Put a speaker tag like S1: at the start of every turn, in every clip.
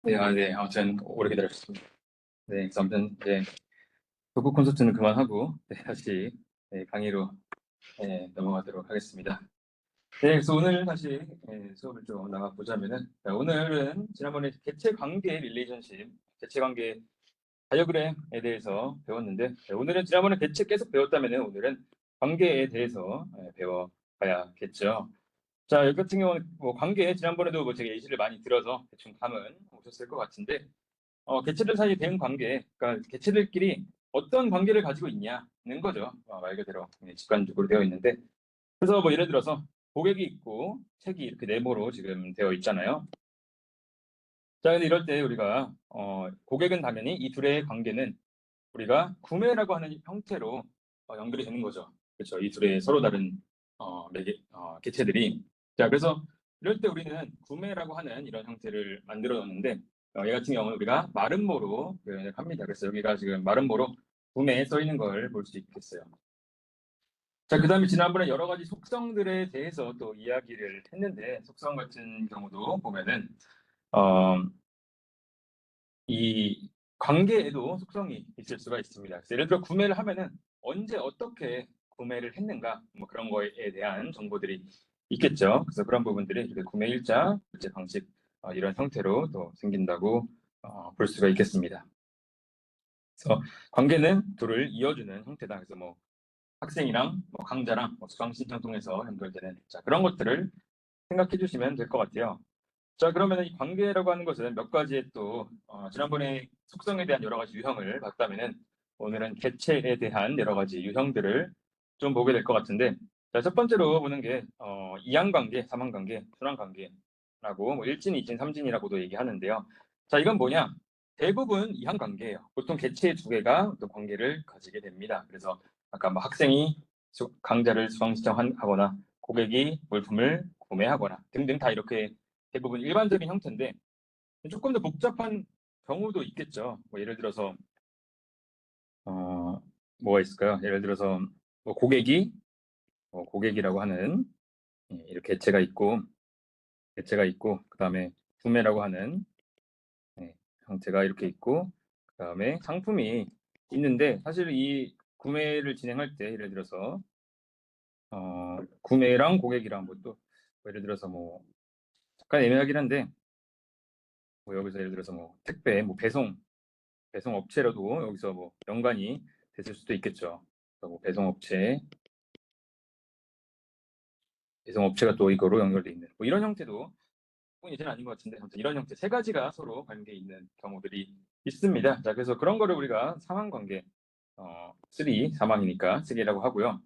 S1: 네, 네. 아무튼 오래 기다렸습니다. 네, 그래서 아무튼 독후 콘서트는 그만하고 다시 강의로 넘어가도록 하겠습니다. 네, 그래서 오늘 다시 수업을 좀 나가보자면은 오늘은 지난번에 개체 관계 릴레이션십, 개체 관계 다이어그램에 대해서 배웠는데 오늘은 지난번에 개체 계속 배웠다면은 오늘은 관계에 대해서 배워봐야겠죠. 자, 여기 같은 경우는 뭐 관계 지난번에도 뭐 제가 예시를 많이 들어서 대충 감은 오셨을 것 같은데 개체들 사이에 대응 관계, 그러니까 개체들끼리 어떤 관계를 가지고 있냐는 거죠. 말 그대로 직관적으로 되어 있는데, 그래서 뭐 예를 들어서 고객이 있고 책이 이렇게 네모로 지금 되어 있잖아요. 자, 근데 이럴 때 우리가 고객은 당연히 이 둘의 관계는 우리가 구매라고 하는 형태로 연결이 되는 거죠. 그렇죠. 이 둘의 서로 다른 개체들이. 자, 그래서 이럴 때 우리는 구매라고 하는 이런 형태를 만들어 놨는데 얘 같은 경우는 우리가 마름모로 표현을 합니다. 그래서 여기가 지금 마름모로 구매에 써 있는 걸 볼 수 있겠어요. 자, 그 다음에 지난번에 여러 가지 속성들에 대해서 또 이야기를 했는데 속성 같은 경우도 보면은 어, 이 관계에도 속성이 있을 수가 있습니다. 그래서 예를 들어 구매를 하면은 언제 어떻게 구매를 했는가 뭐 그런 거에 대한 정보들이 있겠죠. 그래서 그런 부분들이 이렇게 구매 일자, 결제 방식 이런 형태로 또 생긴다고 볼 수가 있겠습니다. 그래서 관계는 둘을 이어주는 형태다. 그래서 뭐 학생이랑 뭐 강자랑 뭐 수강 신청 통해서 연결되는 자, 그런 것들을 생각해 주시면 될 것 같아요. 자, 그러면 이 관계라고 하는 것은 몇 가지의 또, 지난번에 속성에 대한 여러 가지 유형을 봤다면은, 오늘은 개체에 대한 여러 가지 유형들을 좀 보게 될 것 같은데, 자, 첫 번째로 보는 게, 이항관계, 삼항관계, 순환관계라고, 뭐, 일진, 이진, 삼진이라고도 얘기하는데요. 자, 이건 뭐냐? 대부분 이항관계예요. 보통 개체 두 개가 또 관계를 가지게 됩니다. 그래서, 아까 뭐 학생이 강좌를 수강 신청하거나, 고객이 물품을 구매하거나 등등 다 이렇게 대부분 일반적인 형태인데 조금 더 복잡한 경우도 있겠죠. 뭐 예를 들어서 뭐가 있을까요? 예를 들어서 뭐 고객이라고 하는 이렇게 개체가 있고 그다음에 구매라고 하는 형태가 이렇게 있고 그다음에 상품이 있는데 사실 이 구매를 진행할 때 예를 들어서 구매랑 고객이랑 뭐또 예를 들어서 뭐 잠깐 애매하긴 한데 뭐 여기서 예를 들어서 뭐 택배, 뭐 배송 업체라도 여기서 뭐 연관이 됐을 수도 있겠죠. 뭐 배송 업체가 또 이거로 연결돼 있는 뭐 이런 형태도 꼭 예제는 아닌 것 같은데 아무튼 이런 형태 세 가지가 서로 관계 있는 경우들이 있습니다. 자, 그래서 그런 거를 우리가 상황관계 3 3이니까 3개라고 하고요.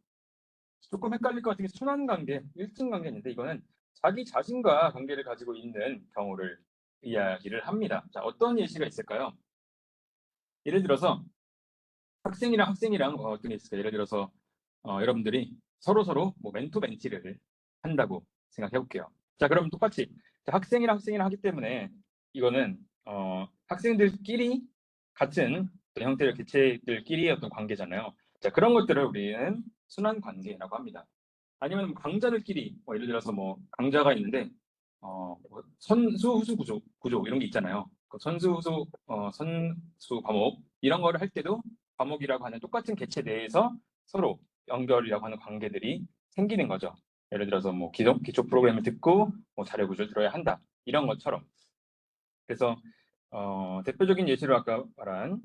S1: 조금 헷갈릴 것 같은 게 순환관계, 일증관계인데 이거는 자기 자신과 관계를 가지고 있는 경우를 이야기를 합니다. 자, 어떤 예시가 있을까요? 예를 들어서 학생이랑 어떤 게 있을까? 예를 들어서 여러분들이 서로 뭐 멘토 멘티를 한다고 생각해 볼게요. 자, 그럼 똑같이 자, 학생이랑 하기 때문에 이거는 학생들끼리 같은 어떤 형태의 개체들끼리의 어떤 관계잖아요. 자, 그런 것들을 우리는 순환 관계라고 합니다. 아니면 뭐 강자들끼리 뭐 예를 들어서 뭐 강자가 있는데 뭐 선수 후수 구조 이런 게 있잖아요. 그 선수 과목 이런 거를 할 때도 과목이라고 하는 똑같은 개체 내에서 서로 연결이라고 하는 관계들이 생기는 거죠. 예를 들어서 뭐 기초 프로그램을 듣고 뭐 자료 구조를 들어야 한다 이런 것처럼. 그래서 대표적인 예시로 아까 말한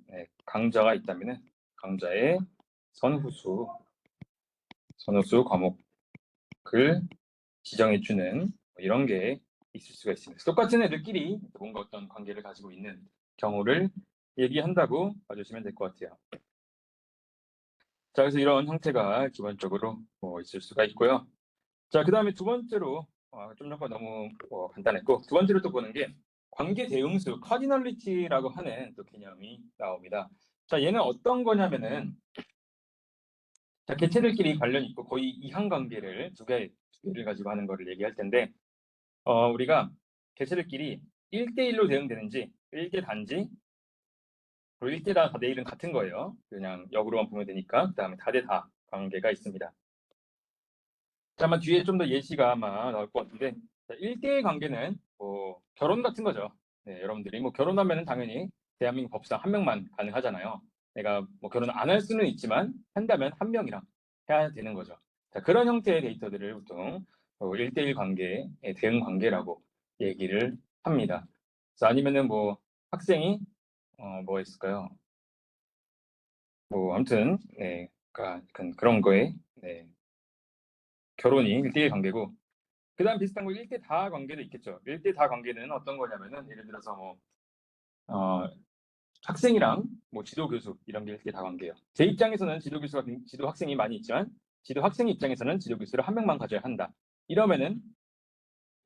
S1: 강자가 있다면은 강자의 선후수 과목을 지정해주는 뭐 이런 게 있을 수가 있습니다. 똑같은 애들끼리 뭔가 어떤 관계를 가지고 있는 경우를 얘기한다고 봐주시면 될 것 같아요. 자, 그래서 이런 형태가 기본적으로 있을 수가 있고요. 자, 그 다음에 두 번째로 좀 전과 너무 간단했고 두 번째로 또 보는 게 관계 대응수, 카디널리티라고 하는 또 개념이 나옵니다. 자, 얘는 어떤 거냐면은, 자, 개체들끼리 관련 있고 거의 이항관계를 두 개를 가지고 하는 거를 얘기할 텐데, 우리가 개체들끼리 1대1로 대응되는지, 1대 단지, 그리고 1대 다 내일은 같은 거예요. 그냥 역으로만 보면 되니까. 그 다음에 다 대 다 관계가 있습니다. 자, 아마 뒤에 좀 더 예시가 아마 나올 것 같은데, 자, 1대1 관계는 뭐 결혼 같은 거죠. 네, 여러분들이 뭐 결혼하면은 당연히 대한민국 법상 한 명만 가능하잖아요. 내가 뭐 결혼 안 할 수는 있지만 한다면 한 명이랑 해야 되는 거죠. 자, 그런 형태의 데이터들을 보통 1대1 관계의 대응 관계라고 얘기를 합니다. 자, 아니면은 뭐 학생이 뭐 있을까요? 뭐 아무튼 네, 그러니까 그런 거에 네, 결혼이 1대1 관계고, 그다음 비슷한 거 1대 다 관계도 있겠죠. 1대 다 관계는 어떤 거냐면은 예를 들어서 뭐 학생이랑 뭐 지도 교수 이런 게 1대 다 관계예요. 제 입장에서는 지도 학생이 많이 있지만 지도 학생 입장에서는 지도 교수를 한 명만 가져야 한다. 이러면은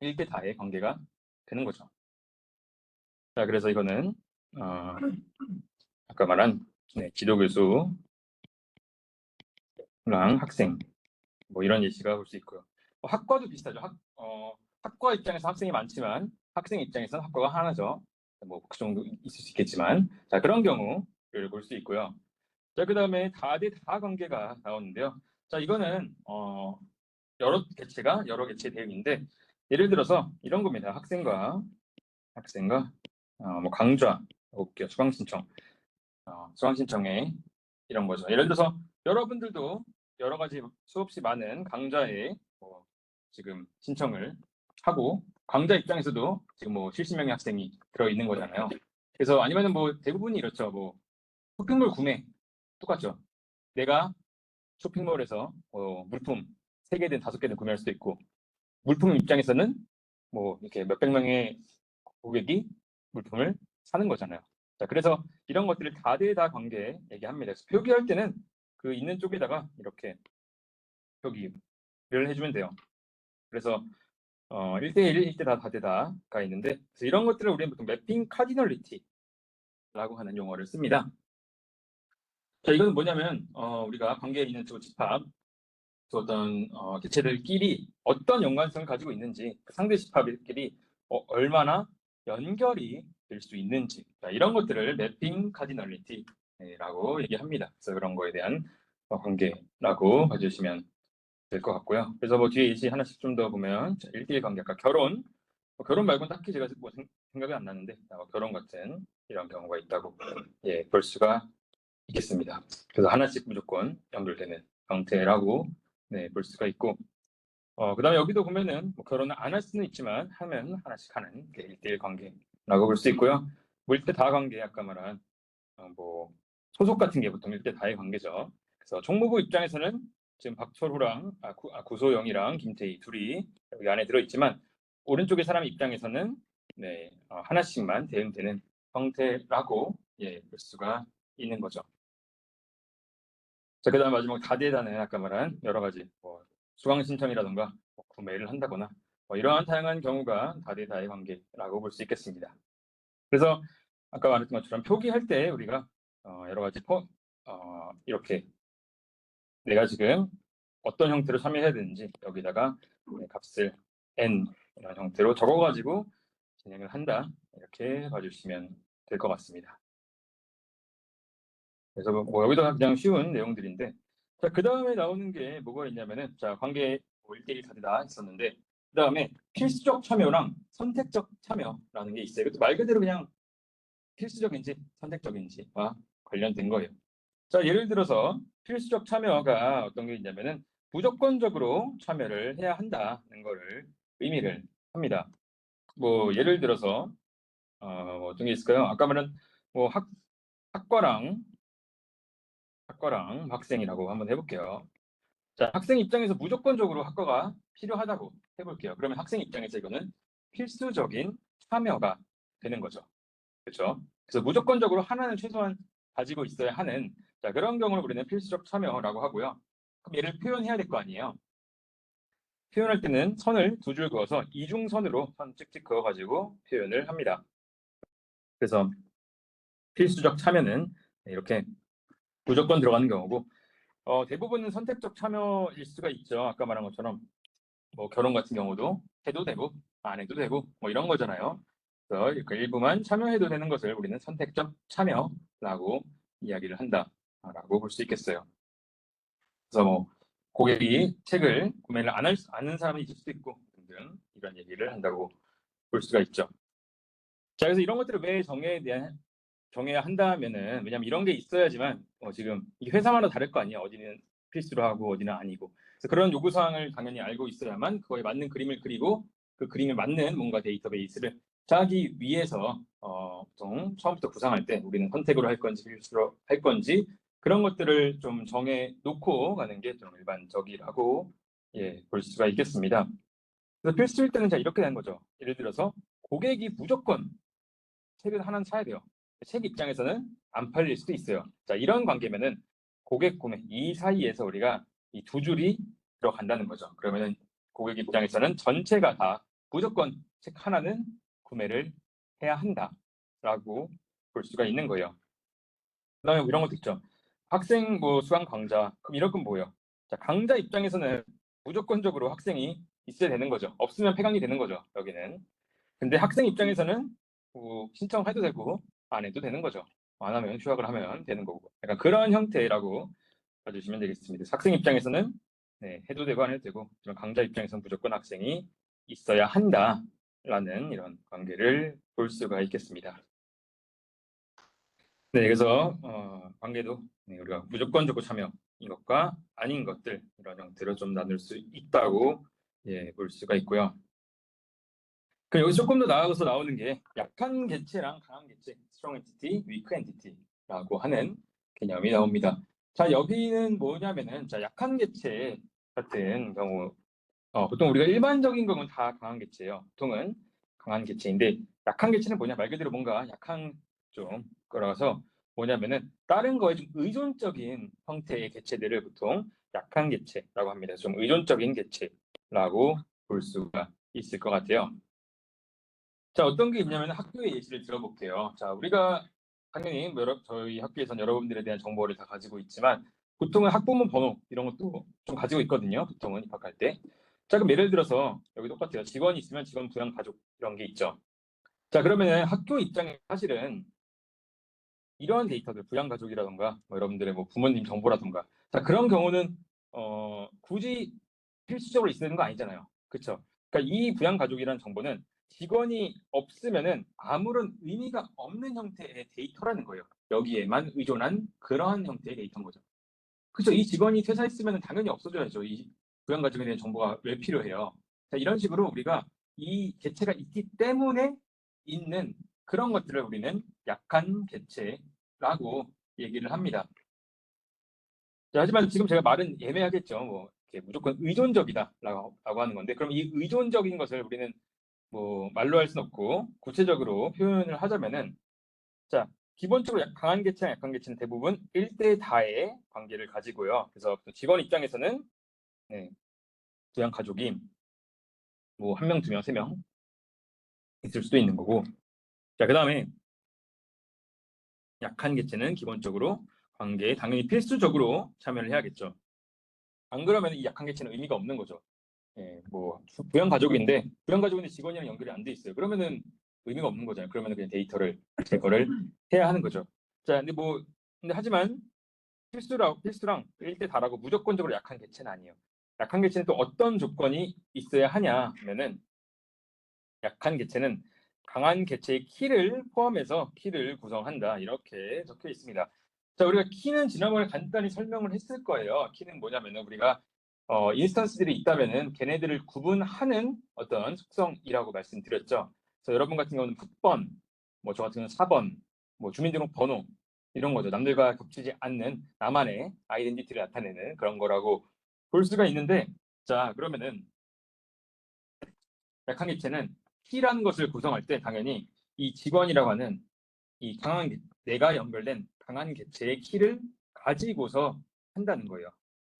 S1: 1대 다의 관계가 되는 거죠. 자, 그래서 이거는 아까 말한 지도 교수랑 학생 뭐 이런 예시가 볼 수 있고요. 학과도 비슷하죠. 학과 입장에서 학생이 많지만 학생 입장에서는 학과가 하나죠. 뭐 그 정도 있을 수 있겠지만, 자, 그런 경우를 볼 수 있고요. 자, 그 다음에 다 대 다 관계가 나오는데요. 자, 이거는 여러 개체가 여러 개체 대응인데, 예를 들어서 이런 겁니다. 학생과 뭐 강좌 볼게요. 수강 신청에 이런 거죠. 예를 들어서 여러분들도 여러 가지 수없이 많은 강좌에 지금 신청을 하고, 강좌 입장에서도 지금 뭐 70명의 학생이 들어 있는 거잖아요. 그래서 아니면은 뭐 대부분이 이렇죠. 뭐 쇼핑몰 구매 똑같죠. 내가 쇼핑몰에서 물품 3개든 5개든 구매할 수도 있고, 물품 입장에서는 뭐 이렇게 몇백 명의 고객이 물품을 사는 거잖아요. 자, 그래서 이런 것들을 다대다 관계 얘기합니다. 그래서 표기할 때는 그 있는 쪽에다가 이렇게 표기를 해주면 돼요. 그래서 1대1, 1대 다대다가 있는데, 그래서 이런 것들을 우리는 보통 매핑 카디널리티라고 하는 용어를 씁니다. 자, 이건 뭐냐면 우리가 관계에 있는 두 집합, 어떤 개체들끼리 어떤 연관성을 가지고 있는지, 그 상대 집합끼리 얼마나 연결이 될 수 있는지, 자, 이런 것들을 매핑 카디널리티라고 얘기합니다. 그래서 그런 거에 대한 관계라고 봐주시면 될 것 같고요. 그래서 뭐 뒤에 예시 하나씩 좀 더 보면, 1대1 관계, 아까 결혼, 결혼 말고는 딱히 제가 뭐 생각이 안 나는데 결혼 같은 이런 경우가 있다고 볼 수가 있겠습니다. 그래서 하나씩 무조건 연결되는 형태라고 볼 수가 있고, 그다음에 여기도 보면은 뭐 결혼을 안 할 수는 있지만 하면 하나씩 하는 1대1 관계라고 볼 수 있고요. 뭐 1대 다 관계, 아까 말한 뭐 소속 같은 게 보통 1대 다의 관계죠. 그래서 총무부 입장에서는 지금 박철호랑 구소영이랑 김태희 둘이 여기 안에 들어있지만, 오른쪽의 사람 입장에서는 하나씩만 대응되는 형태라고 볼 수가 있는 거죠. 자, 그다음 마지막 다대다는 아까 말한 여러 가지 뭐 수강 신청이라든가 뭐 구매를 한다거나 뭐 이러한 다양한 경우가 다대다의 관계라고 볼 수 있겠습니다. 그래서 아까 말했던 것처럼 표기할 때 우리가 여러 가지 이렇게 내가 지금 어떤 형태로 참여해야 되는지 여기다가 값을 n 이런 형태로 적어가지고 진행을 한다, 이렇게 봐주시면 될 것 같습니다. 그래서 뭐 여기다가 그냥 쉬운 내용들인데, 자, 그 다음에 나오는 게 뭐가 있냐면은, 자, 관계 1대1 다대다 했었는데, 그 다음에 필수적 참여랑 선택적 참여라는 게 있어요. 이것도 말 그대로 그냥 필수적인지 선택적인지와 관련된 거예요. 자, 예를 들어서 필수적 참여가 어떤 게 있냐면은 무조건적으로 참여를 해야 한다는 거를 의미를 합니다. 뭐 예를 들어서 뭐 어떤 게 있을까요? 아까 말한 뭐 학과랑 학생이라고 한번 해볼게요. 자, 학생 입장에서 무조건적으로 학과가 필요하다고 해볼게요. 그러면 학생 입장에서 이거는 필수적인 참여가 되는 거죠. 그렇죠? 그래서 무조건적으로 하나는 최소한 가지고 있어야 하는, 자, 그런 경우를 우리는 필수적 참여라고 하고요. 그럼 얘를 표현해야 될 거 아니에요. 표현할 때는 선을 두 줄 그어서 이중선으로 선 찍찍 그어가지고 표현을 합니다. 그래서 필수적 참여는 이렇게 무조건 들어가는 경우고, 대부분은 선택적 참여일 수가 있죠. 아까 말한 것처럼 뭐 결혼 같은 경우도 해도 되고 안 해도 되고 뭐 이런 거잖아요. 그래서 그 일부만 참여해도 되는 것을 우리는 선택적 참여라고 이야기를 한다라고 볼 수 있겠어요. 그래서 뭐 고객이 책을 구매를 안 하는 사람이 있을 수도 있고 등등 이런 얘기를 한다고 볼 수가 있죠. 자, 그래서 이런 것들을 왜 정해야 한다면은, 왜냐면 이런 게 있어야지만 지금 이 회사마다 다를 거 아니에요. 어디는 필수로 하고 어디는 아니고. 그래서 그런 요구 사항을 당연히 알고 있어야만 그거에 맞는 그림을 그리고 그 그림에 맞는 뭔가 데이터베이스를 짜기 위해서 보통 처음부터 구상할 때 우리는 선택으로 할 건지 필수로 할 건지 그런 것들을 좀 정해 놓고 가는 게 좀 일반적이라고 볼 수가 있겠습니다. 그래서 필수일 때는 자 이렇게 되는 거죠. 예를 들어서 고객이 무조건 책을 하나는 사야 돼요. 책 입장에서는 안 팔릴 수도 있어요. 자, 이런 관계면은 고객 구매 이 사이에서 우리가 이 두 줄이 들어간다는 거죠. 그러면은 고객 입장에서는 전체가 다 무조건 책 하나는 구매를 해야 한다라고 볼 수가 있는 거예요. 그다음에 이런 것도 있죠. 학생 뭐 수강 강좌 그럼 이런 건 뭐예요? 자, 강좌 입장에서는 무조건적으로 학생이 있어야 되는 거죠. 없으면 폐강이 되는 거죠. 여기는. 근데 학생 입장에서는 뭐 신청해도 되고 안 해도 되는 거죠. 안 하면 휴학을 하면 되는 거고. 약간 그런 형태라고 봐주시면 되겠습니다. 학생 입장에서는 해도 되고 안 해도 되고, 하지만 강좌 입장에서는 무조건 학생이 있어야 한다라는 이런 관계를 볼 수가 있겠습니다. 네, 그래서 관계도 우리가 무조건적으로 참여인 것과 아닌 것들 이런 형태로 좀 나눌 수 있다고 볼 수가 있고요. 그럼 여기 조금 더 나아가서 나오는 게 약한 개체랑 강한 개체, strong entity, weak entity라고 하는 개념이 나옵니다. 자, 여기는 뭐냐면은, 자, 약한 개체 같은 경우, 보통 우리가 일반적인 경우는 다 강한 개체예요. 보통은 강한 개체인데, 약한 개체는 뭐냐? 말 그대로 뭔가 약한 좀 거라서 뭐냐면은, 다른 거에 좀 의존적인 형태의 개체들을 보통 약한 개체라고 합니다. 좀 의존적인 개체라고 볼 수가 있을 것 같아요. 자, 어떤 게 있냐면 학교의 예시를 들어볼게요. 자, 우리가 당연히 저희 학교에선 여러분들에 대한 정보를 다 가지고 있지만 보통은 학부모 번호 이런 것도 좀 가지고 있거든요. 보통은 입학할 때. 자, 그럼 예를 들어서 여기 똑같아요. 직원이 있으면 직원 부양 가족 이런 게 있죠. 자, 그러면은 학교 입장에 사실은 이러한 데이터들 부양 가족이라던가 뭐 여러분들의 뭐 부모님 정보라던가 자, 그런 경우는 굳이 필수적으로 있어야 되는 거 아니잖아요. 그렇죠? 그러니까 이 부양 가족이라는 정보는 직원이 없으면은 아무런 의미가 없는 형태의 데이터라는 거예요. 여기에만 의존한 그러한 형태의 데이터인 거죠. 그렇죠? 이 직원이 퇴사했으면 당연히 없어져야죠. 이 부양 가족에 대한 정보가 왜 필요해요? 자, 이런 식으로 우리가 이 개체가 있기 때문에 있는 그런 것들을 우리는 약한 개체라고 얘기를 합니다. 자, 하지만 지금 제가 말은 애매하겠죠. 뭐 이렇게 무조건 의존적이다라고 하는 건데, 그럼 이 의존적인 것을 우리는 뭐 말로 할 수는 없고 구체적으로 표현을 하자면은, 자, 기본적으로 강한 개체랑 약한 개체는 대부분 1대 다의 관계를 가지고요. 그래서 직원 입장에서는 부양 가족이 뭐 한 명, 두 명, 세 명 있을 수도 있는 거고, 자, 그 다음에 약한 개체는 기본적으로 관계에 당연히 필수적으로 참여를 해야겠죠. 안 그러면 이 약한 개체는 의미가 없는 거죠. 뭐 부양 가족인데 직원이랑 연결이 안 돼 있어요. 그러면은 의미가 없는 거잖아요. 그러면은 그냥 데이터를 제거를 해야 하는 거죠. 자, 근데 하지만 필수랑 1대 다라고 무조건적으로 약한 개체는 아니에요. 약한 개체는 또 어떤 조건이 있어야 하냐면은, 약한 개체는 강한 개체의 키를 포함해서 키를 구성한다. 이렇게 적혀 있습니다. 자, 우리가 키는 지난번에 간단히 설명을 했을 거예요. 키는 뭐냐면은 우리가 인스턴스들이 있다면은 걔네들을 구분하는 어떤 속성이라고 말씀드렸죠. 그래서 여러분 같은 경우는 풋번, 뭐 저 같은 경우는 4번, 뭐 주민등록번호 이런 거죠. 남들과 겹치지 않는 나만의 아이덴티티를 나타내는 그런 거라고 볼 수가 있는데, 자, 그러면은 약한 개체는 T라는 것을 구성할 때 당연히 이 직원이라고 하는 이 내가 연결된 강한 개체의 키를 가지고서 한다는 거예요.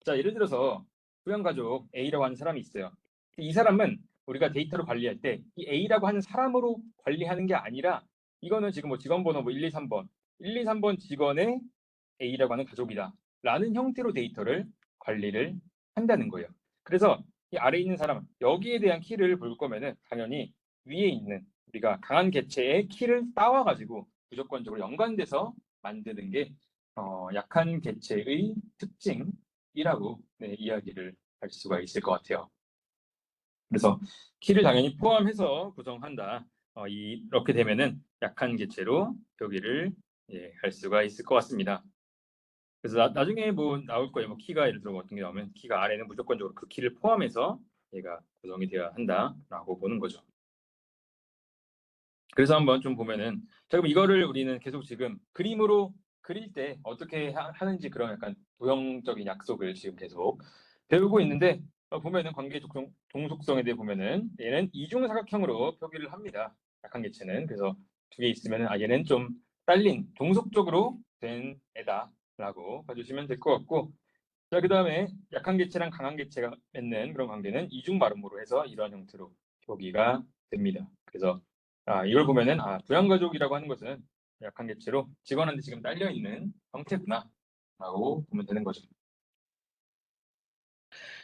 S1: 자, 예를 들어서 부양가족 A라고 하는 사람이 있어요. 이 사람은 우리가 데이터를 관리할 때 이 A라고 하는 사람으로 관리하는 게 아니라, 이거는 지금 뭐 직원번호 뭐 1, 2, 3번 1, 2, 3번 직원의 A라고 하는 가족이다 라는 형태로 데이터를 관리를 한다는 거예요. 그래서 이 아래에 있는 사람, 여기에 대한 키를 볼 거면은 당연히 위에 있는 우리가 강한 개체의 키를 따와가지고 무조건적으로 연관돼서 만드는 게 약한 개체의 특징이라고 이야기를 할 수가 있을 것 같아요. 그래서 키를 당연히 포함해서 구성한다. 이렇게 되면은 약한 개체로 표기를 할 수가 있을 것 같습니다. 그래서 나중에 뭐 나올 거예요. 뭐 키가 예를 들어 어떤 게 나오면 키가 아래는 무조건적으로 그 키를 포함해서 얘가 구성이 되어야 한다라고 보는 거죠. 그래서 한번 좀 보면은 자 그럼 이거를 우리는 계속 지금 그림으로 그릴 때 어떻게 하는지 그런 약간 도형적인 약속을 지금 계속 배우고 있는데 보면은 관계 종속성에 대해 보면은 얘는 이중사각형으로 표기를 합니다. 약한 개체는 그래서 두 개 있으면은 얘는 좀 딸린 종속적으로 된 애다라고 봐주시면 될 것 같고 자 그다음에 약한 개체랑 강한 개체가 맺는 그런 관계는 이중 발음으로 해서 이러한 형태로 표기가 됩니다. 그래서 이걸 보면은 부양가족이라고 하는 것은 약한 개체로 직원한테 지금 딸려 있는 형태구나라고 보면 되는 거죠.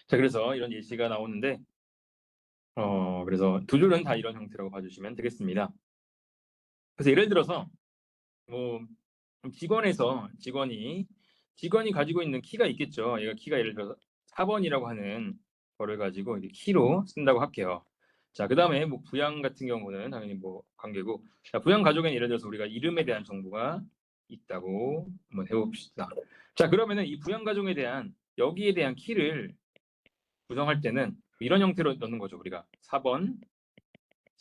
S1: 자 그래서 이런 예시가 나오는데 그래서 두 줄은 다 이런 형태라고 봐주시면 되겠습니다. 그래서 예를 들어서 뭐 직원이 가지고 있는 키가 있겠죠. 얘가 키가 예를 들어서 4번이라고 하는 거를 가지고 이제 키로 쓴다고 할게요. 자, 그다음에 뭐 부양 같은 경우는 당연히 뭐 관계고, 자, 부양 가족에는 예를 들어서 우리가 이름에 대한 정보가 있다고 한번 해봅시다. 자, 그러면은 이 부양 가족에 대한 여기에 대한 키를 구성할 때는 이런 형태로 넣는 거죠. 우리가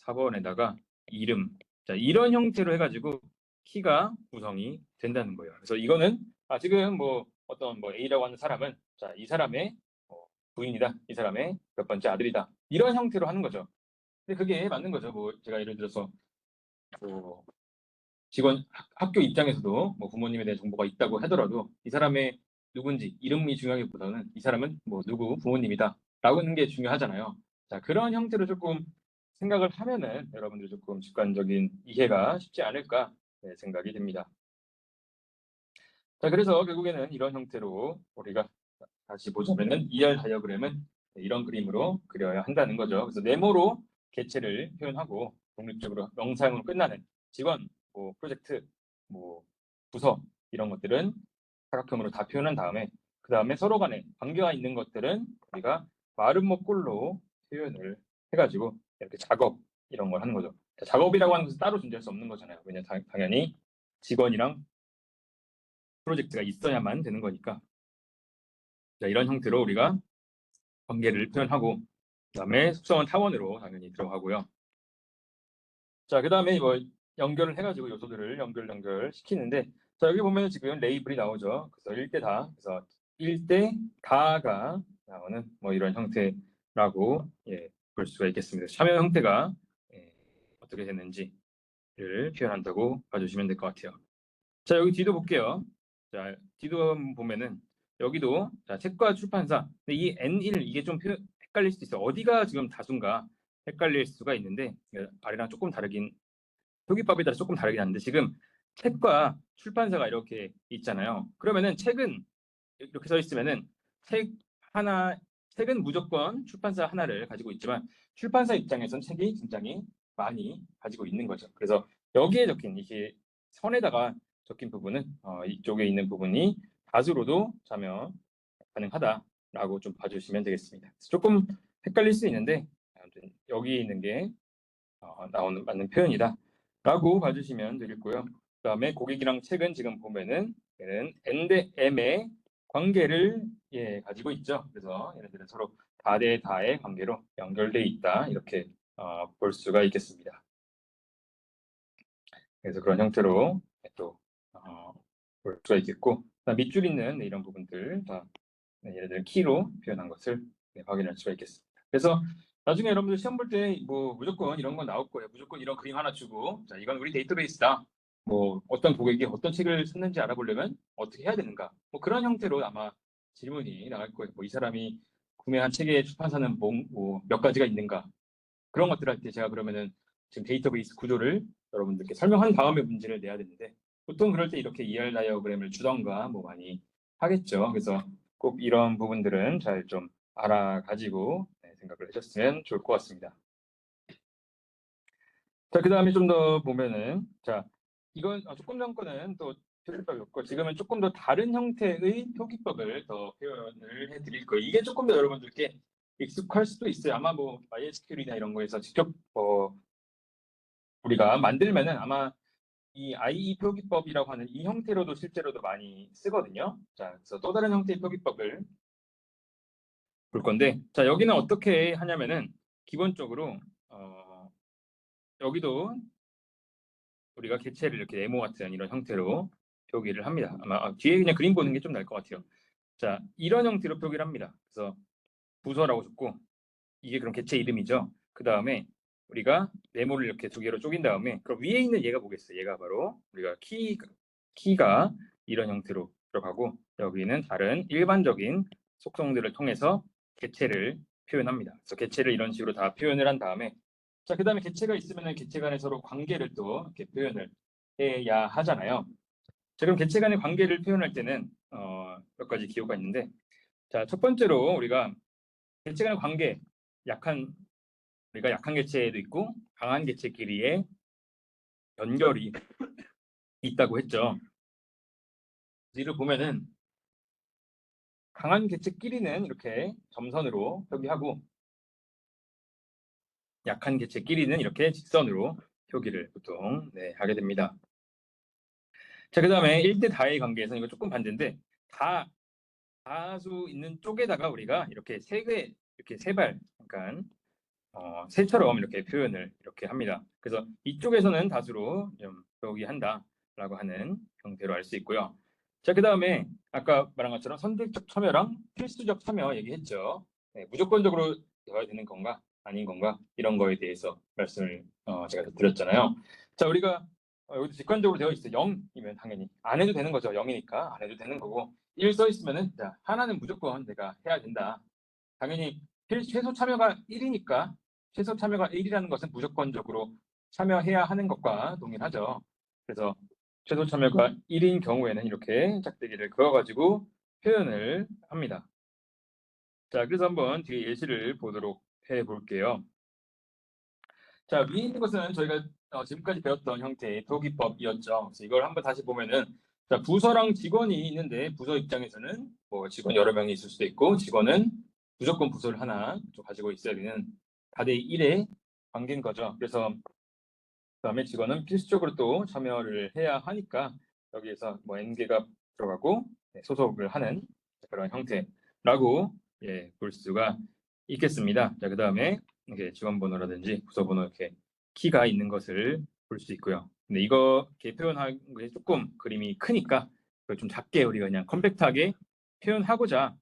S1: 4번에다가 이름. 자, 이런 형태로 해가지고 키가 구성이 된다는 거예요. 그래서 이거는 지금 뭐 어떤 뭐 A라고 하는 사람은 자, 이 사람의 부인이다. 이 사람의 몇 번째 아들이다. 이런 형태로 하는 거죠. 근데 그게 맞는 거죠. 뭐 제가 예를 들어서 뭐 직원 학교 입장에서도 뭐 부모님에 대한 정보가 있다고 하더라도 이 사람의 누군지 이름이 중요하기보다는 이 사람은 뭐 누구 부모님이다 라고 하는 게 중요하잖아요. 자, 그런 형태로 조금 생각을 하면은 여러분들이 조금 직관적인 이해가 쉽지 않을까 생각이 듭니다. 자, 그래서 결국에는 이런 형태로 우리가 다시 보자면은 ER 다이어그램은 이런 그림으로 그려야 한다는 거죠. 그래서 네모로 개체를 표현하고 독립적으로 명사형으로 끝나는 직원, 뭐 프로젝트, 뭐 부서 이런 것들은 사각형으로 다 표현한 다음에 그 다음에 서로 간에 관계가 있는 것들은 우리가 마름모 꼴로 표현을 해가지고 이렇게 작업 이런 걸 하는 거죠. 작업이라고 하는 것은 따로 존재할 수 없는 거잖아요. 왜냐면 당연히 직원이랑 프로젝트가 있어야만 되는 거니까. 자, 이런 형태로 우리가 관계를 표현하고 그다음에 속성은 타원으로 당연히 들어가고요. 자, 그다음에 뭐 연결을 해가지고 요소들을 연결 시키는데 자 여기 보면 지금 레이블이 나오죠. 그래서 1대 다, 그래서 1대 다가 나오는 뭐 이런 형태라고 볼 수가 있겠습니다. 참여 형태가 어떻게 됐는지를 표현한다고 봐주시면 될 것 같아요. 자 여기 뒤도 볼게요. 자 뒤도 보면은 여기도 자 책과 출판사 근데 이 N1 이게 좀 헷갈릴 수도 있어요. 어디가 지금 다수인가 헷갈릴 수가 있는데 아래랑 조금 다르긴 표기법에 따라 조금 다르긴 한데 지금 책과 출판사가 이렇게 있잖아요. 그러면은 책은 이렇게 써 있으면은 책 하나 책은 무조건 출판사 하나를 가지고 있지만 출판사 입장에선 책이 굉장히 많이 가지고 있는 거죠. 그래서 여기에 적힌 이게 선에다가 적힌 부분은 이쪽에 있는 부분이 다수로도 참여 가능하다라고 좀 봐주시면 되겠습니다. 조금 헷갈릴 수 있는데 아무튼 여기 있는 게 나오는 맞는 표현이다라고 봐주시면 되겠고요. 그다음에 고객이랑 책은 지금 보면은 얘는 N 대 M의 관계를 가지고 있죠. 그래서 얘네들은 서로 다 대 다의 관계로 연결돼 있다 이렇게 볼 수가 있겠습니다. 그래서 그런 형태로 또 볼 수가 있겠고 밑줄 있는 이런 부분들 다 얘네들 키로 표현한 것을 확인할 수가 있겠습니다. 그래서 나중에 여러분들 시험 볼 때 뭐 무조건 이런 건 나올 거예요. 무조건 이런 그림 하나 주고 자 이건 우리 데이터베이스다. 뭐 어떤 고객이 어떤 책을 샀는지 알아보려면 어떻게 해야 되는가. 뭐 그런 형태로 아마 질문이 나갈 거예요. 뭐 이 사람이 구매한 책의 출판사는 뭐 몇 가지가 있는가. 그런 것들 할 때 제가 그러면은 지금 데이터베이스 구조를 여러분들께 설명한 다음에 문제를 내야 되는데 보통 그럴 때 이렇게 ER 다이어그램을 주던가 뭐 많이 하겠죠. 그래서 꼭 이런 부분들은 잘 좀 알아가지고 생각을 하셨으면 좋을 것 같습니다. 자, 그 다음에 좀 더 보면은, 자, 이건 조금 전 거는 또 표기법이었고, 지금은 조금 더 다른 형태의 표기법을 더 표현을 해드릴 거예요. 이게 조금 더 여러분들께 익숙할 수도 있어요. 아마 뭐 MySQL이나 이런 거에서 직접 우리가 만들면은 아마 이 IE 표기법이라고 하는 이 형태로도 실제로도 많이 쓰거든요. 자, 그래서 또 다른 형태의 표기법을 볼 건데, 자, 여기는 어떻게 하냐면은 기본적으로 여기도 우리가 개체를 이렇게 네모 같은 이런 형태로 표기를 합니다. 아마 뒤에 그냥 그림 보는 게 좀 나을 것 같아요. 자, 이런 형태로 표기를 합니다. 그래서 부서라고 적고 이게 그럼 개체 이름이죠. 그 다음에 우리가 네모를 이렇게 두 개로 쪼긴 다음에 그럼 위에 있는 얘가 뭐겠어요? 얘가 바로 우리가 키가 이런 형태로 들어가고 여기는 다른 일반적인 속성들을 통해서 개체를 표현합니다. 그래서 개체를 이런 식으로 다 표현을 한 다음에 자, 그 다음에 개체가 있으면 개체 간에 서로 관계를 또 이렇게 표현을 해야 하잖아요. 자, 그럼 개체 간의 관계를 표현할 때는 몇 가지 기호가 있는데 자, 첫 번째로 우리가 개체 간의 관계 우리가 약한 개체도 있고 강한 개체끼리의 연결이 있다고 했죠. 이를 보면은 강한 개체끼리는 이렇게 점선으로 표기하고 약한 개체끼리는 이렇게 직선으로 표기를 보통 하게 됩니다. 자, 그 다음에 1대 다의 관계에서는 이거 조금 반대인데 다수 있는 쪽에다가 우리가 이렇게 이렇게 세 발, 약간 새처럼 이렇게 표현을 이렇게 합니다. 그래서 이쪽에서는 다수로 좀 표기한다라고 하는 형태로 알 수 있고요. 자, 그 다음에 아까 말한 것처럼 선택적 참여랑 필수적 참여 얘기했죠. 무조건적으로 되어야 되는 건가 아닌 건가 이런 거에 대해서 말씀을 제가 드렸잖아요. 자, 우리가 여기도 직관적으로 되어 있어요. 0이면 당연히 안 해도 되는 거죠. 0이니까 안 해도 되는 거고 1 써 있으면은 자, 하나는 무조건 내가 해야 된다. 당연히 최소 참여가 1이니까 최소 참여가 1이라는 것은 무조건적으로 참여해야 하는 것과 동일하죠. 그래서 최소 참여가 1인 경우에는 이렇게 짝대기를 그어가지고 표현을 합니다. 자, 그래서 한번 뒤에 예시를 보도록 해볼게요. 자, 위에 있는 것은 저희가 지금까지 배웠던 형태의 표기법이었죠. 그래서 이걸 한번 다시 보면은 자, 부서랑 직원이 있는데 부서 입장에서는 뭐 직원 여러 명이 있을 수도 있고 직원은 무조건 부서를 하나 좀 가지고 있어야 되는 4대 1의 관계인 거죠. 그래서 그다음에 직원은 필수적으로 또 참여를 해야 하니까 여기에서 뭐 N개가 들어가고 소속을 하는 그런 형태라고 볼 수가 있겠습니다. 자, 그다음에 이게 직원 번호라든지 부서 번호 이렇게 키가 있는 것을 볼 수 있고요. 근데 이거 이렇게 표현하는 게 조금 그림이 크니까 그걸 좀 작게 우리가 그냥 컴팩트하게 표현하고자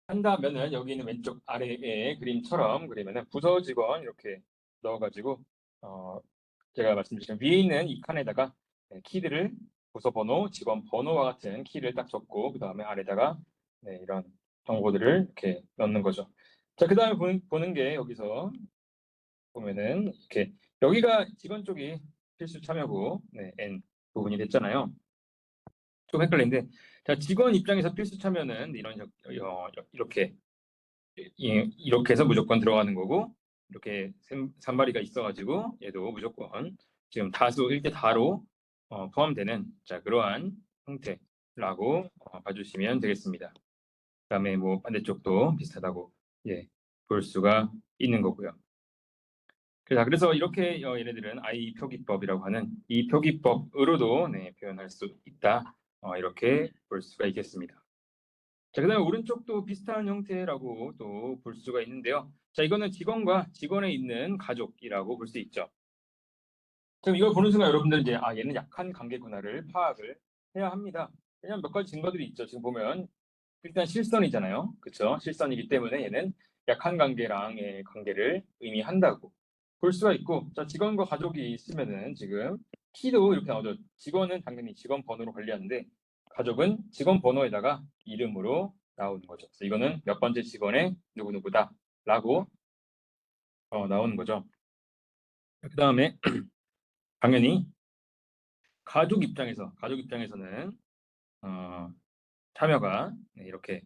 S1: 한다면은 여기 있는 왼쪽 아래의 그림처럼 그리면은 부서 직원 이렇게 넣어가지고 제가 말씀드린 위에 있는 이 칸에다가 키들을 부서 번호, 직원 번호와 같은 키를 딱 적고 그 다음에 아래다가 이런 정보들을 이렇게 넣는 거죠. 자, 그 다음에 보는 게 여기서 보면은 이렇게 여기가 직원 쪽이 필수 참여고 N 부분이 됐잖아요. 좀 헷갈리는데 자, 직원 입장에서 필수 참여는 이렇게 이렇게 해서 무조건 들어가는 거고 이렇게 산발이가 있어가지고 얘도 무조건 지금 다수 1대 다로 포함되는 자, 그러한 형태라고 봐주시면 되겠습니다. 그다음에 뭐 반대쪽도 비슷하다고 볼 수가 있는 거고요. 그래서 이렇게 얘네들은 I 표기법이라고 하는 이 표기법으로도 표현할 수 있다. 이렇게 볼 수가 있겠습니다. 자, 그다음에 오른쪽도 비슷한 형태라고 또 볼 수가 있는데요. 자, 이거는 직원과 직원에 있는 가족이라고 볼 수 있죠. 지금 이걸 보는 순간 여러분들 이제 얘는 약한 관계구나를 파악을 해야 합니다. 왜냐하면 몇 가지 증거들이 있죠. 지금 보면 일단 실선이잖아요. 그렇죠? 실선이기 때문에 얘는 약한 관계랑의 관계를 의미한다고 볼 수가 있고, 자, 직원과 가족이 있으면은 지금 키도 이렇게 나오죠. 직원은 당연히 직원 번호로 관리하는데 가족은 직원 번호에다가 이름으로 나오는 거죠. 그래서 이거는 몇 번째 직원의 누구누구다라고 나오는 거죠. 그 다음에 당연히 가족 입장에서는 참여가 이렇게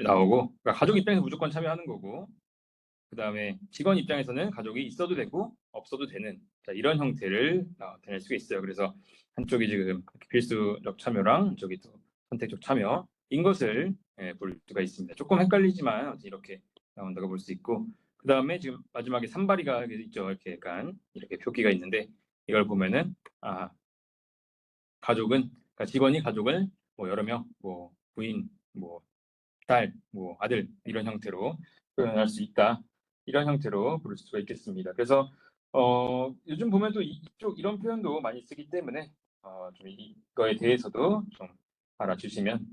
S1: 나오고, 그러니까 가족 입장에서 무조건 참여하는 거고, 그 다음에 직원 입장에서는 가족이 있어도 되고 없어도 되는, 자, 이런 형태를 낼 수가 있어요. 그래서 한쪽이 지금 필수적 참여랑 한쪽이 또 선택적 참여인 것을 볼 수가 있습니다. 조금 헷갈리지만 이렇게 나온다고 볼 수 있고, 그 다음에 지금 마지막에 산발이가 있죠. 이렇게 약간 이렇게 표기가 있는데, 이걸 보면은 가족은, 그러니까 직원이 가족을 뭐 여러 명, 뭐 부인, 뭐 딸, 뭐 아들, 이런 형태로 표현할 수 있다. 이런 형태로 부를 수가 있겠습니다. 그래서 요즘 보면 또 이쪽 이런 표현도 많이 쓰기 때문에 좀 이거에 대해서도 좀 알아주시면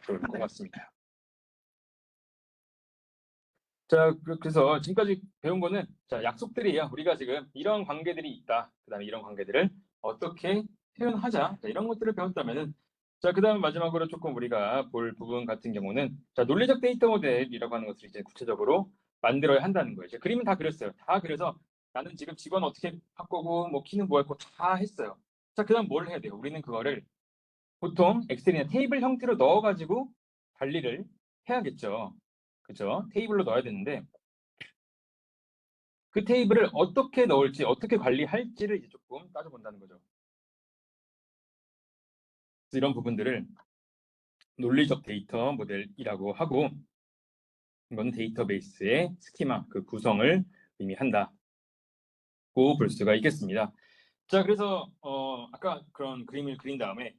S1: 좋을 것 같습니다. 자, 그래서 지금까지 배운 거는, 자, 약속들이에요. 우리가 지금 이런 관계들이 있다. 그다음에 이런 관계들을 어떻게 표현하자. 자, 이런 것들을 배웠다면은, 자, 그다음 마지막으로 조금 우리가 볼 부분 같은 경우는, 자, 논리적 데이터 모델이라고 하는 것을 이제 구체적으로 만들어야 한다는 거예요. 그림은 다 그렸어요. 다 그래서 나는 지금 직원 어떻게 바꾸고 뭐 키는 뭐 할고 다 했어요. 자, 그다음 뭘 해야 돼요? 우리는 그거를 보통 엑셀이나 테이블 형태로 넣어가지고 관리를 해야겠죠. 그죠? 테이블로 넣어야 되는데, 그 테이블을 어떻게 넣을지, 어떻게 관리할지를 이제 조금 따져본다는 거죠. 그래서 이런 부분들을 논리적 데이터 모델이라고 하고, 이건 데이터베이스의 스키마, 그 구성을 의미한다고 볼 수가 있겠습니다. 자, 그래서 아까 그런 그림을 그린 다음에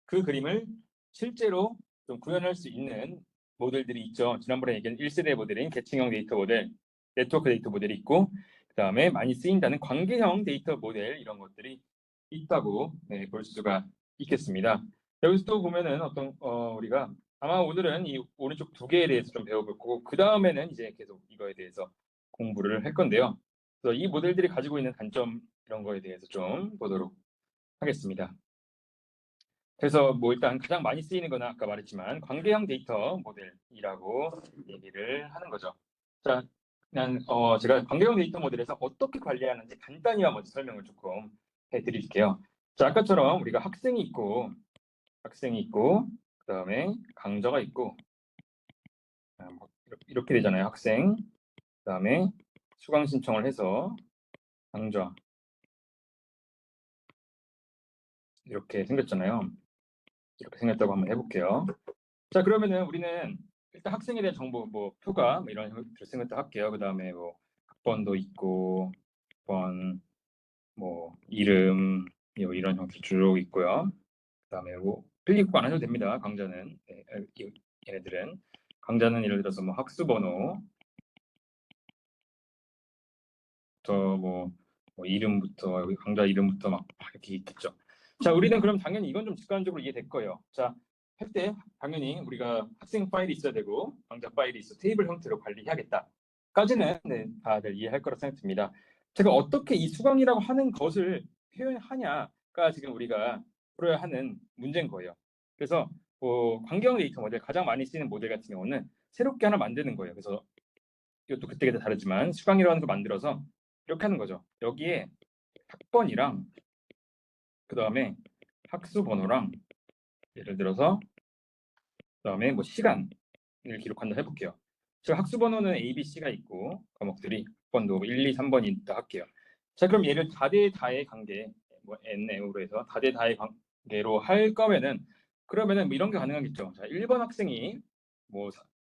S1: 그 그림을 실제로 좀 구현할 수 있는 모델들이 있죠. 지난번에 얘기한 1세대 모델인 계층형 데이터 모델, 네트워크 데이터 모델이 있고, 그 다음에 많이 쓰인다는 관계형 데이터 모델, 이런 것들이 있다고 볼 수가 있겠습니다. 여기서 또 보면은 우리가 아마 오늘은 이 오른쪽 두 개에 대해서 좀 배워볼 거고, 그 다음에는 이제 계속 이거에 대해서 공부를 할 건데요. 그래서 이 모델들이 가지고 있는 단점, 이런 거에 대해서 좀 보도록 하겠습니다. 그래서 뭐 일단 가장 많이 쓰이는 거는 아까 말했지만 관계형 데이터 모델이라고 얘기를 하는 거죠. 자, 그냥 제가 관계형 데이터 모델에서 어떻게 관리하는지 간단히 먼저 설명을 조금 해드릴게요. 자, 아까처럼 우리가 학생이 있고 그다음에 강좌가 있고, 뭐 이렇게 되잖아요. 학생, 그다음에 수강 신청을 해서 강좌, 이렇게 생겼잖아요. 이렇게 생겼다고 한번 해볼게요. 자, 그러면은 우리는 일단 학생에 대한 정보, 뭐 표가 뭐 이런 것들을 생겼다 할게요. 그 다음에 뭐 학번도 있고, 학번, 뭐 이름, 뭐 이런 형태 쭉 있고요. 그 다음에 뭐 필기구 안 해도 됩니다. 강좌는 얘네들은 강좌는 예를 들어서 뭐 학수번호, 뭐 이름부터, 여기 강좌 이름부터 막 이렇게 있겠죠. 자, 우리는 그럼 당연히 이건 좀 직관적으로 이해될 거예요. 자, 할 때 당연히 우리가 학생 파일이 있어야 되고 강좌 파일이 있어 테이블 형태로 관리해야겠다까지는 다들 이해할 거라 생각됩니다. 제가 어떻게 이 수강이라고 하는 것을 표현하냐가 지금 우리가 풀어야 하는 문제인 거예요. 그래서 관계형 데이터 모델, 가장 많이 쓰이는 모델 같은 경우는 새롭게 하나 만드는 거예요. 그래서 이것도 그때그때 다르지만 수강이라는 거 만들어서 이렇게 하는 거죠. 여기에 학번이랑 그 다음에 학수 번호랑 예를 들어서 그 다음에 뭐 시간을 기록한다 해볼게요. 제가 학수 번호는 A, B, C가 있고 과목들이 학번도 1, 2, 3번이 있다 할게요. 자, 그럼 얘를 다대 다의 관계, 뭐 N으로 해서 다대 다의 관계로 할 거면은, 그러면은 뭐 이런 게 가능하겠죠. 자, 1번 학생이 뭐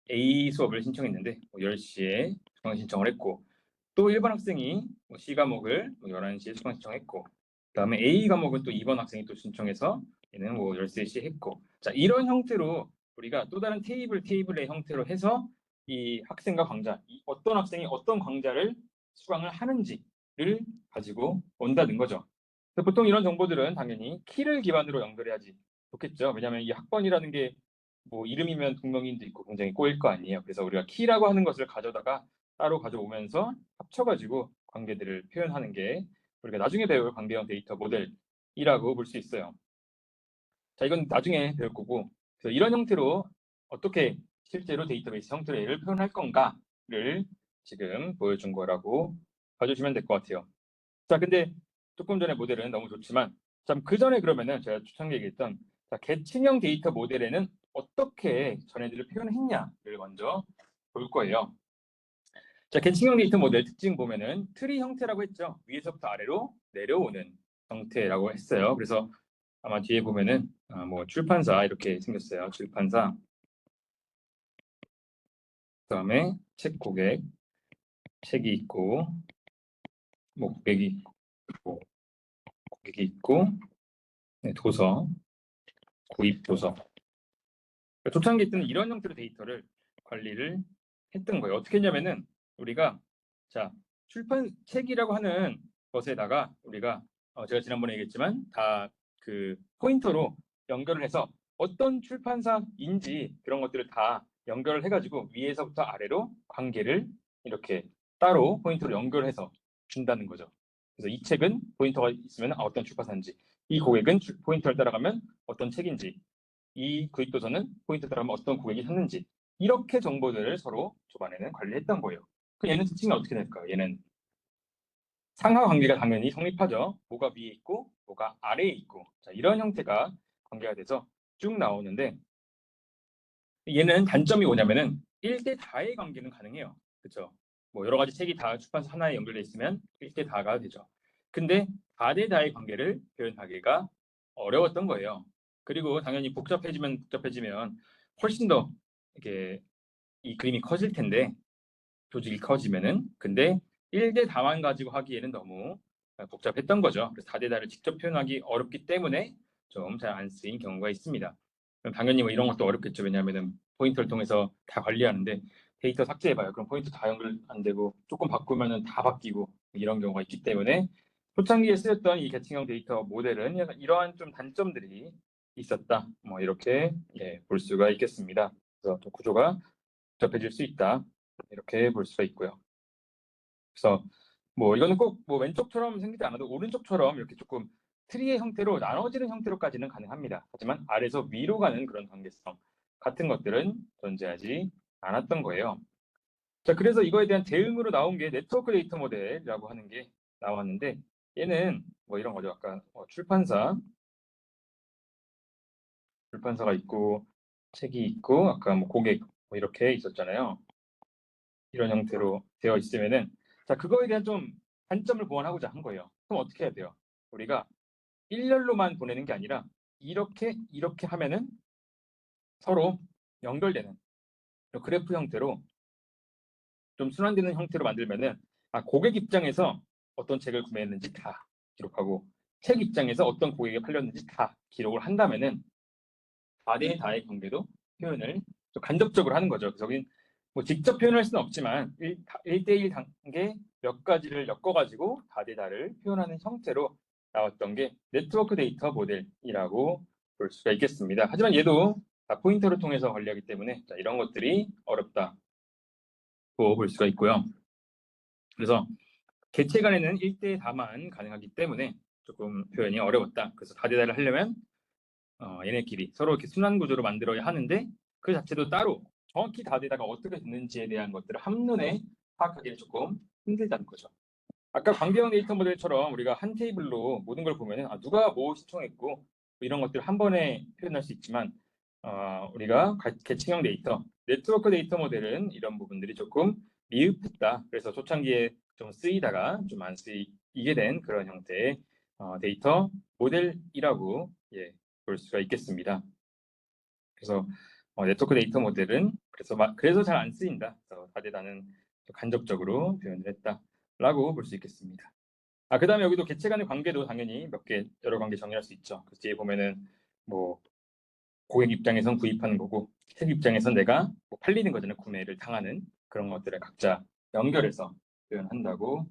S1: A 수업을 신청했는데 뭐 10시에 수강 신청을 했고, 또 1번 학생이 뭐 C 과목을 뭐 11시에 수강 신청했고, 그다음에 A 과목은 또 2번 학생이 또 신청해서 얘는 뭐 13시에 했고, 자, 이런 형태로 우리가 또 다른 테이블의 형태로 해서 이 학생과 강좌, 어떤 학생이 어떤 강좌를 수강을 하는지를 가지고 온다는 거죠. 보통 이런 정보들은 당연히 키를 기반으로 연결해야지 좋겠죠. 왜냐하면 이 학번이라는 게 뭐 이름이면 동명이인도 있고 굉장히 꼬일 거 아니에요. 그래서 우리가 키라고 하는 것을 가져다가 따로 가져오면서 합쳐가지고 관계들을 표현하는 게 우리가 나중에 배울 관계형 데이터 모델이라고 볼 수 있어요. 자, 이건 나중에 배울 거고, 그래서 이런 형태로 어떻게 실제로 데이터베이스 형태로 얘를 표현할 건가를 지금 보여준 거라고 봐주시면 될 것 같아요. 자, 근데 조금 전에 모델은 너무 좋지만 참 그 전에 그러면은 제가 초창기에 얘기했던 계층형 데이터 모델에는 어떻게 전애들을 표현했냐를 먼저 볼 거예요. 자, 계층형 데이터 모델 특징 보면은 트리 형태라고 했죠. 위에서부터 아래로 내려오는 형태라고 했어요. 그래서 아마 뒤에 보면은 뭐 출판사 이렇게 생겼어요. 출판사. 그다음에 책 고객, 책이 있고, 뭐 고객이 있고, 네, 도서, 구입 도서. 초창기 때는 이런 형태로 데이터를 관리를 했던 거예요. 어떻게 했냐면은 우리가 자 출판 책이라고 하는 것에다가 우리가 제가 지난번에 얘기했지만 다 그 포인터로 연결을 해서 어떤 출판사인지 그런 것들을 다 연결을 해가지고 위에서부터 아래로 관계를 이렇게 따로 포인터로 연결해서 준다는 거죠. 그래서 이 책은 포인터가 있으면 어떤 출판사인지, 이 고객은 포인터를 따라가면 어떤 책인지, 이 구입 도서는 포인트 따라가면 어떤 고객이 샀는지 이렇게 정보들을 서로 초반에는 관리했던 거예요. 그 얘는 특징이 어떻게 될까요? 얘는 상하 관계가 당연히 성립하죠. 뭐가 위에 있고 뭐가 아래에 있고 자, 이런 형태가 관계가 돼서 쭉 나오는데 얘는 단점이 뭐냐면은 1대 다의 관계는 가능해요. 그렇죠? 뭐 여러 가지 책이 다 출판사 하나에 연결돼 있으면 1대 다가 되죠. 근데 다대 다의 관계를 표현하기가 어려웠던 거예요. 그리고 당연히 복잡해지면 훨씬 더 이렇게 이 그림이 커질 텐데 조직이 커지면은 근데 1대 다만 가지고 하기에는 너무 복잡했던 거죠. 그래서 다대 다를 직접 표현하기 어렵기 때문에 좀 잘 안 쓰인 경우가 있습니다. 그럼 당연히 뭐 이런 것도 어렵겠죠. 왜냐하면은 포인터를 통해서 다 관리하는데 데이터 삭제해봐요. 그럼 포인터 다 연결 안 되고 조금 바꾸면은 다 바뀌고 이런 경우가 있기 때문에 초창기에 쓰였던 이 계층형 데이터 모델은 약간 이러한 좀 단점들이 있었다. 뭐 이렇게 볼 수가 있겠습니다. 그래서 또 구조가 복잡해질 수 있다. 이렇게 볼 수가 있고요. 그래서 뭐 이거는 꼭 뭐 왼쪽처럼 생기지 않아도 오른쪽처럼 이렇게 조금 트리의 형태로 나눠지는 형태로까지는 가능합니다. 하지만 아래에서 위로 가는 그런 관계성 같은 것들은 존재하지 않았던 거예요. 자, 그래서 이거에 대한 대응으로 나온 게 네트워크 데이터 모델이라고 하는 게 나왔는데 얘는 뭐 이런 거죠. 아까 출판사가 있고 책이 있고 아까 뭐 고객 뭐 이렇게 있었잖아요. 이런 형태로 되어 있으면은 자 그거에 대한 좀 단점을 보완하고자 한 거예요. 그럼 어떻게 해야 돼요? 우리가 일렬로만 보내는 게 아니라 이렇게 하면은 서로 연결되는 그래프 형태로 좀 순환되는 형태로 만들면은 고객 입장에서 어떤 책을 구매했는지 다 기록하고 책 입장에서 어떤 고객에 팔렸는지 다 기록을 한다면은 다대 다의 관계도 표현을 좀 간접적으로 하는 거죠. 그래서 여긴 뭐 직접 표현할 수는 없지만 1대1 단계 몇 가지를 엮어가지고 다대 다를 표현하는 형태로 나왔던 게 네트워크 데이터 모델이라고 볼 수가 있겠습니다. 하지만 얘도 다 포인터를 통해서 관리하기 때문에 자, 이런 것들이 어렵다고 볼 수가 있고요. 그래서 개체 간에는 1대 다만 가능하기 때문에 조금 표현이 어려웠다. 그래서 다대다를 하려면 얘네끼리 서로 이렇게 순환 구조로 만들어야 하는데 그 자체도 따로 정확히 다대다가 어떻게 됐는지에 대한 것들을 한눈에 파악하기는 조금 힘들다는 거죠. 아까 관계형 데이터 모델처럼 우리가 한 테이블로 모든 걸 보면은 누가 뭐 신청했고 뭐 이런 것들을 한 번에 표현할 수 있지만 우리가 계층형 데이터, 네트워크 데이터 모델은 이런 부분들이 조금 미흡했다. 그래서 초창기에 좀 쓰이다가 좀 안 쓰이게 된 그런 형태의 데이터 모델이라고 볼 수가 있겠습니다. 그래서 네트워크 데이터 모델은 그래서 잘 안 쓰인다. 그래서 다대다는 간접적으로 표현을 했다라고 볼 수 있겠습니다. 그다음에 여기도 개체 간의 관계도 당연히 여러 관계 정의할 수 있죠. 그 뒤에 보면은 뭐 고객 입장에선 구입하는 거고 책 입장에선 내가 뭐 팔리는 거잖아요. 구매를 당하는 그런 것들을 각자 연결해서 표현한다고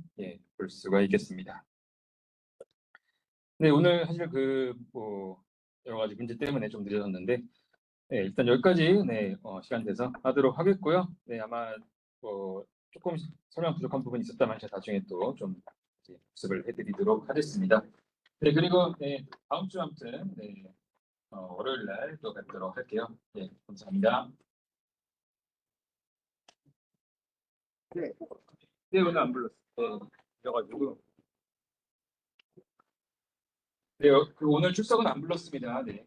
S1: 볼 수가 있겠습니다. 네, 오늘 사실 뭐 여러 가지 문제 때문에 좀 늦어졌는데 일단 여기까지 시간 돼서 하도록 하겠고요. 네, 아마 조금 설명 부족한 부분이 있었다면 제가 나중에 또 좀 복습을 해드리도록 하겠습니다. 네, 그리고 다음 주 아무튼 월요일 날 또 뵙도록 할게요. 네, 감사합니다. 네, 오늘 안 불렀어요. 그래가지고 네, 오늘 출석은 안 불렀습니다. 네.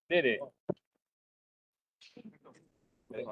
S1: 네네. 네.